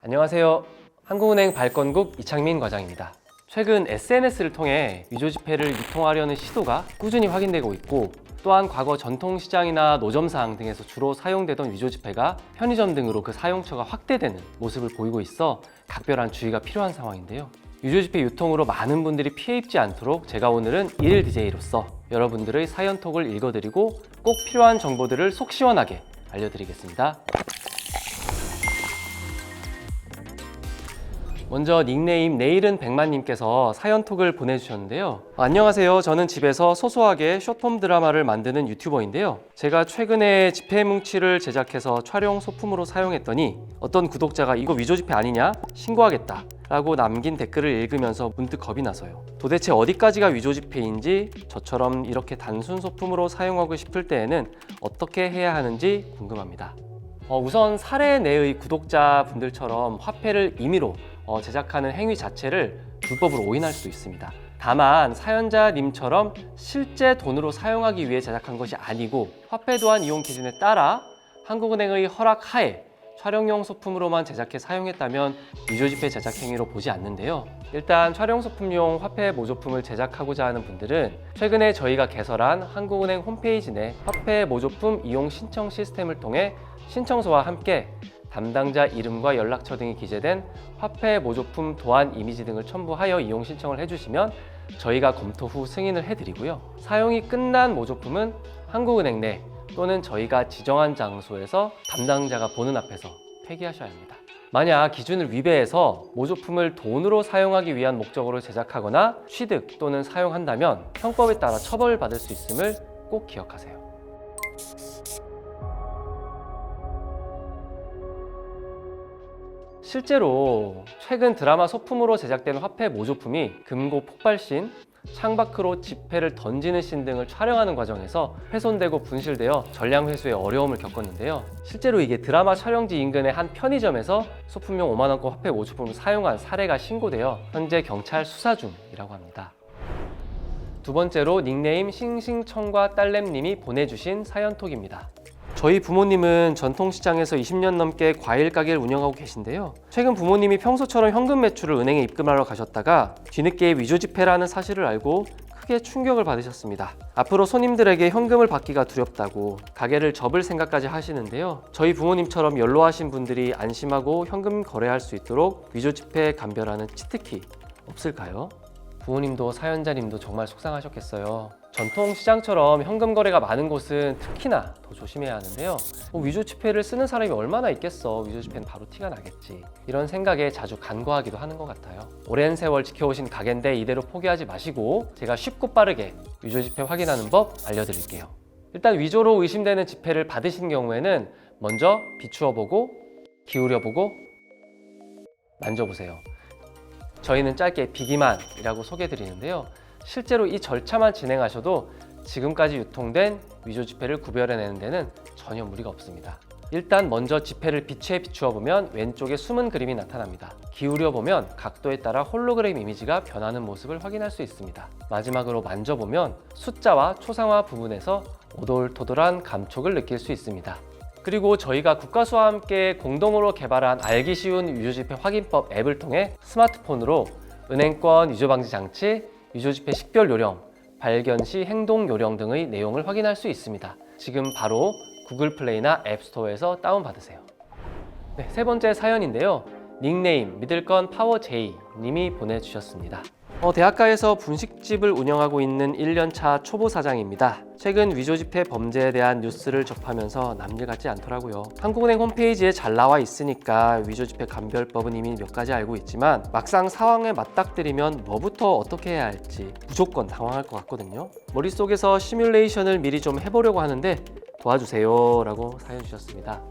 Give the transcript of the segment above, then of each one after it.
안녕하세요. 한국은행 발권국 이창민 과장입니다. 최근 SNS를 통해 위조지폐를 유통하려는 시도가 꾸준히 확인되고 있고, 또한 과거 전통시장이나 노점상 등에서 주로 사용되던 위조지폐가 편의점 등으로 그 사용처가 확대되는 모습을 보이고 있어 각별한 주의가 필요한 상황인데요. 위조지폐 유통으로 많은 분들이 피해 입지 않도록 제가 오늘은 일일 DJ로서 여러분들의 사연톡을 읽어드리고 꼭 필요한 정보들을 속 시원하게 알려드리겠습니다. 먼저 닉네임 내일은 백만님께서 사연톡을 보내주셨는데요. 안녕하세요. 저는 집에서 소소하게 숏폼 드라마를 만드는 유튜버인데요. 제가 최근에 지폐 뭉치를 제작해서 촬영 소품으로 사용했더니 어떤 구독자가 이거 위조지폐 아니냐? 신고하겠다 라고 남긴 댓글을 읽으면서 문득 겁이 나서요. 도대체 어디까지가 위조지폐인지, 저처럼 이렇게 단순 소품으로 사용하고 싶을 때에는 어떻게 해야 하는지 궁금합니다. 우선 사례 내의 구독자분들처럼 화폐를 임의로 제작하는 행위 자체를 불법으로 오인할 수 있습니다. 다만 사연자님처럼 실제 돈으로 사용하기 위해 제작한 것이 아니고 화폐 도안 이용 기준에 따라 한국은행의 허락 하에 촬영용 소품으로만 제작해 사용했다면 위조지폐 제작 행위로 보지 않는데요. 일단 촬영 소품용 화폐 모조품을 제작하고자 하는 분들은 최근에 저희가 개설한 한국은행 홈페이지 내 화폐 모조품 이용 신청 시스템을 통해 신청서와 함께 담당자 이름과 연락처 등이 기재된 화폐 모조품 도안 이미지 등을 첨부하여 이용 신청을 해주시면 저희가 검토 후 승인을 해드리고요. 사용이 끝난 모조품은 한국은행 내 또는 저희가 지정한 장소에서 담당자가 보는 앞에서 폐기하셔야 합니다. 만약 기준을 위배해서 모조품을 돈으로 사용하기 위한 목적으로 제작하거나 취득 또는 사용한다면 형법에 따라 처벌받을 수 있음을 꼭 기억하세요. 실제로 최근 드라마 소품으로 제작된 화폐 모조품이 금고 폭발씬, 창밖으로 지폐를 던지는 씬 등을 촬영하는 과정에서 훼손되고 분실되어 전량 회수에 어려움을 겪었는데요. 실제로 이게 드라마 촬영지 인근의 한 편의점에서 소품용 5만원권 화폐 모조품을 사용한 사례가 신고되어 현재 경찰 수사 중이라고 합니다. 두 번째로 닉네임 싱싱청과 딸램님이 보내주신 사연톡입니다. 저희 부모님은 전통시장에서 20년 넘게 과일 가게를 운영하고 계신데요. 최근 부모님이 평소처럼 현금 매출을 은행에 입금하러 가셨다가 뒤늦게 위조지폐라는 사실을 알고 크게 충격을 받으셨습니다. 앞으로 손님들에게 현금을 받기가 두렵다고 가게를 접을 생각까지 하시는데요. 저희 부모님처럼 연로하신 분들이 안심하고 현금 거래할 수 있도록 위조지폐 감별하는 치트키 없을까요? 부모님도 사연자님도 정말 속상하셨겠어요. 전통시장처럼 현금 거래가 많은 곳은 특히나 더 조심해야 하는데요. 위조지폐를 쓰는 사람이 얼마나 있겠어. 위조지폐는 바로 티가 나겠지. 이런 생각에 자주 간과하기도 하는 것 같아요. 오랜 세월 지켜오신 가게인데 이대로 포기하지 마시고 제가 쉽고 빠르게 위조지폐 확인하는 법 알려드릴게요. 일단 위조로 의심되는 지폐를 받으신 경우에는 먼저 비추어보고 기울여보고 만져보세요. 저희는 짧게 비기만이라고 소개해드리는데요. 실제로 이 절차만 진행하셔도 지금까지 유통된 위조지폐를 구별해내는 데는 전혀 무리가 없습니다. 일단 먼저 지폐를 빛에 비추어 보면 왼쪽에 숨은 그림이 나타납니다. 기울여 보면 각도에 따라 홀로그램 이미지가 변하는 모습을 확인할 수 있습니다. 마지막으로 만져보면 숫자와 초상화 부분에서 오돌토돌한 감촉을 느낄 수 있습니다. 그리고 저희가 국가수와 함께 공동으로 개발한 알기 쉬운 위조지폐 확인법 앱을 통해 스마트폰으로 은행권 위조방지 장치, 위조지폐 식별 요령, 발견 시 행동 요령 등의 내용을 확인할 수 있습니다. 지금 바로 구글 플레이나 앱스토어에서 다운받으세요. 세 번째 사연인데요. 닉네임 믿을건 파워제이 님이 보내주셨습니다. 대학가에서 분식집을 운영하고 있는 1년차 초보 사장입니다. 최근 위조지폐 범죄에 대한 뉴스를 접하면서 남일 같지 않더라고요. 한국은행 홈페이지에 잘 나와 있으니까 위조지폐 감별법은 이미 몇 가지 알고 있지만 막상 상황에 맞닥뜨리면 뭐부터 어떻게 해야 할지 무조건 당황할 것 같거든요. 머릿속에서 시뮬레이션을 미리 좀 해보려고 하는데 도와주세요 라고 사연 주셨습니다.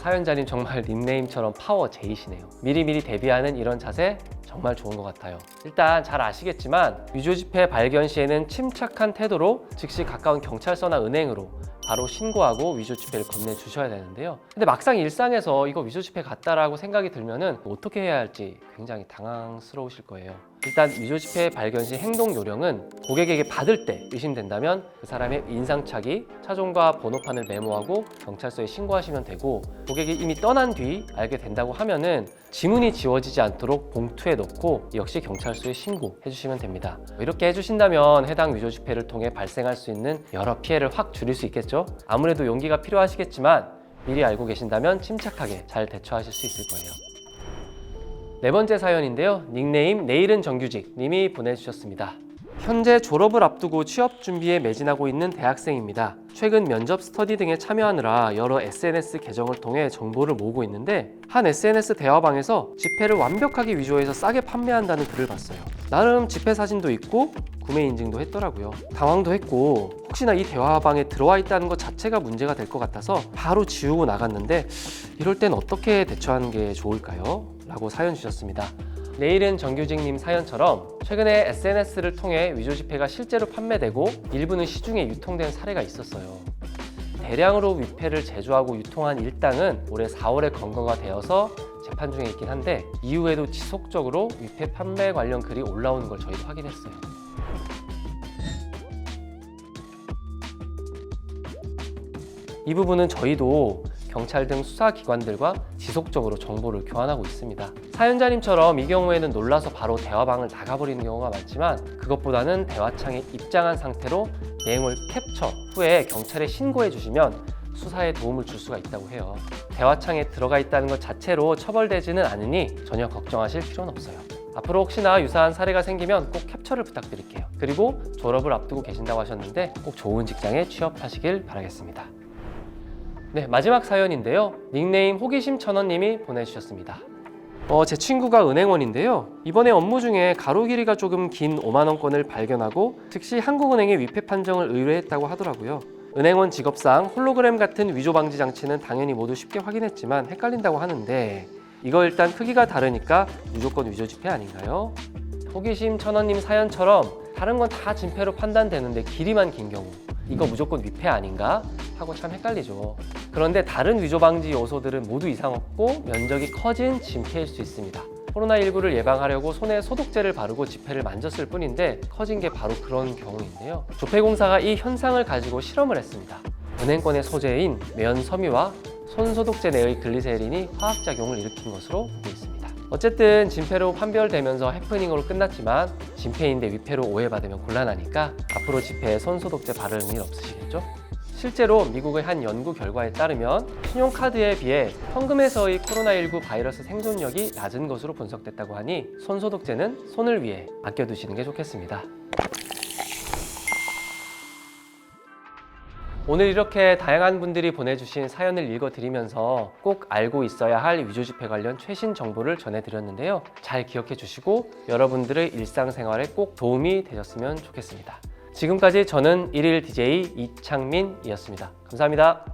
사연자님 정말 닉네임처럼 파워제이시네요. 미리미리 대비하는 이런 자세 정말 좋은 것 같아요. 일단 잘 아시겠지만 위조지폐 발견 시에는 침착한 태도로 즉시 가까운 경찰서나 은행으로 바로 신고하고 위조지폐를 건네주셔야 되는데요. 근데 막상 일상에서 이거 위조지폐 같다라고 생각이 들면은 어떻게 해야 할지 굉장히 당황스러우실 거예요. 일단 위조지폐 발견 시 행동 요령은 고객에게 받을 때 의심된다면 그 사람의 인상착의, 차종과 번호판을 메모하고 경찰서에 신고하시면 되고, 고객이 이미 떠난 뒤 알게 된다고 하면은 지문이 지워지지 않도록 봉투에 넣고 역시 경찰서에 신고해 주시면 됩니다. 이렇게 해주신다면 해당 위조지폐를 통해 발생할 수 있는 여러 피해를 확 줄일 수 있겠죠. 아무래도 용기가 필요하시겠지만 미리 알고 계신다면 침착하게 잘 대처하실 수 있을 거예요. 네 번째 사연인데요. 닉네임 내일은 정규직 님이 보내주셨습니다. 현재 졸업을 앞두고 취업 준비에 매진하고 있는 대학생입니다. 최근 면접 스터디 등에 참여하느라 여러 SNS 계정을 통해 정보를 모으고 있는데, 한 SNS 대화방에서 지폐를 완벽하게 위조해서 싸게 판매한다는 글을 봤어요. 나름 지폐 사진도 있고 구매 인증도 했더라고요. 당황도 했고 혹시나 이 대화방에 들어와 있다는 것 자체가 문제가 될 것 같아서 바로 지우고 나갔는데, 이럴 땐 어떻게 대처하는 게 좋을까요? 라고 사연 주셨습니다. 내일은 정규직님 사연처럼 최근에 SNS를 통해 위조지폐가 실제로 판매되고 일부는 시중에 유통된 사례가 있었어요. 대량으로 위폐를 제조하고 유통한 일당은 올해 4월에 검거가 되어서 재판 중에 있긴 한데, 이후에도 지속적으로 위폐 판매 관련 글이 올라오는 걸 저희도 확인했어요. 이 부분은 저희도 경찰 등 수사기관들과 지속적으로 정보를 교환하고 있습니다. 사연자님처럼 이 경우에는 놀라서 바로 대화방을 나가버리는 경우가 많지만, 그것보다는 대화창에 입장한 상태로 내용을 캡처 후에 경찰에 신고해 주시면 수사에 도움을 줄 수가 있다고 해요. 대화창에 들어가 있다는 것 자체로 처벌되지는 않으니 전혀 걱정하실 필요는 없어요. 앞으로 혹시나 유사한 사례가 생기면 꼭 캡처를 부탁드릴게요. 그리고 졸업을 앞두고 계신다고 하셨는데 꼭 좋은 직장에 취업하시길 바라겠습니다. 네, 마지막 사연인데요. 닉네임 호기심 천원님이 보내주셨습니다. 제 친구가 은행원인데요. 이번에 업무 중에 가로 길이가 조금 긴 5만원권을 발견하고 즉시 한국은행에 위패 판정을 의뢰했다고 하더라고요. 은행원 직업상 홀로그램 같은 위조 방지 장치는 당연히 모두 쉽게 확인했지만 헷갈린다고 하는데, 이거 일단 크기가 다르니까 무조건 위조지폐 아닌가요? 호기심 천원님 사연처럼 다른 건 다 진폐로 판단되는데 길이만 긴 경우, 이거 무조건 위폐 아닌가? 하고 참 헷갈리죠. 그런데 다른 위조 방지 요소들은 모두 이상 없고 면적이 커진 진폐일 수 있습니다. 코로나19를 예방하려고 손에 소독제를 바르고 지폐를 만졌을 뿐인데 커진 게 바로 그런 경우인데요. 조폐공사가 이 현상을 가지고 실험을 했습니다. 은행권의 소재인 매연 섬유와 손 소독제 내의 글리세린이 화학작용을 일으킨 것으로 보고 있습니다. 어쨌든 진폐로 판별되면서 해프닝으로 끝났지만, 진폐인데 위폐로 오해받으면 곤란하니까 앞으로 지폐에 손 소독제 바르는 일 없으시겠죠? 실제로 미국의 한 연구 결과에 따르면 신용카드에 비해 현금에서의 코로나19 바이러스 생존력이 낮은 것으로 분석됐다고 하니 손 소독제는 손을 위해 아껴두시는 게 좋겠습니다. 오늘 이렇게 다양한 분들이 보내주신 사연을 읽어드리면서 꼭 알고 있어야 할 위조지폐 관련 최신 정보를 전해드렸는데요. 잘 기억해 주시고 여러분들의 일상생활에 꼭 도움이 되셨으면 좋겠습니다. 지금까지 저는 1일 DJ 이창민이었습니다. 감사합니다.